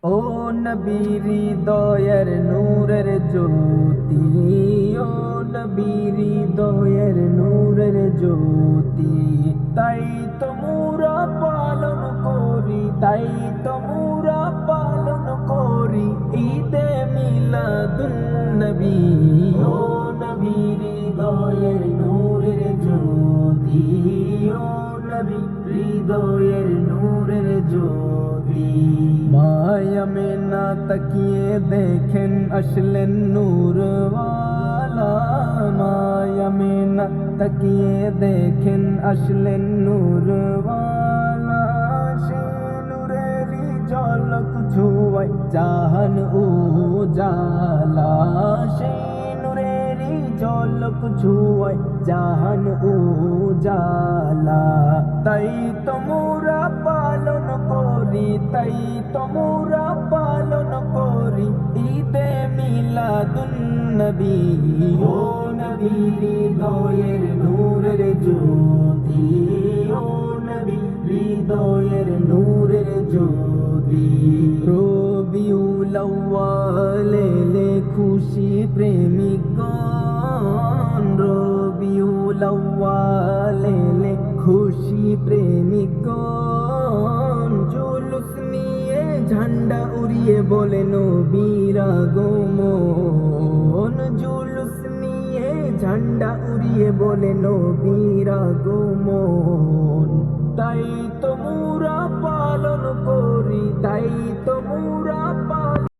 ও নবী হৃদয়ের নূরের জ্যোতি, ও নবী হৃদয়ের নূরের জ্যোতি, তাই তো মোরা পালন করি, তাই তো মোরা পালন করি ঈদে মিলাদুন নবী। ও নবী হৃদয়ের নূরের জ্যোতি, ও নবী হৃদয়ের নূরের জ্যোতি। মায়া में ना तकिए देखें असलन नूर वाला, माया में ना तकिए देखें असलन नूर वाला, से नूरेरी झलक छुआए জাহান उजाला, से नूरेरी झलक छुआए জাহান उजाला। তাই তো মোরা পালন করি, তাই তো মোরা পালন করি ঈদে মিলাদুন নবী। ও নবী হৃদয়ের নূরের জ্যোতি, ও নবী হৃদয়ের নূরের জ্যোতি। রবিউল আউয়াল এলে খুশি প্রেমিকগণ, রবিউল আউয়াল এলে খুশি প্রেমিকগণ, জুলুস নিয়ে ঝান্ডা উড়িয়ে বলে নবীর আগমন, জুলুস নিয়ে ঝান্ডা উড়িয়ে বলে নবীর আগমন। তাই তো মোরা পালন করি, তাই তো মোরা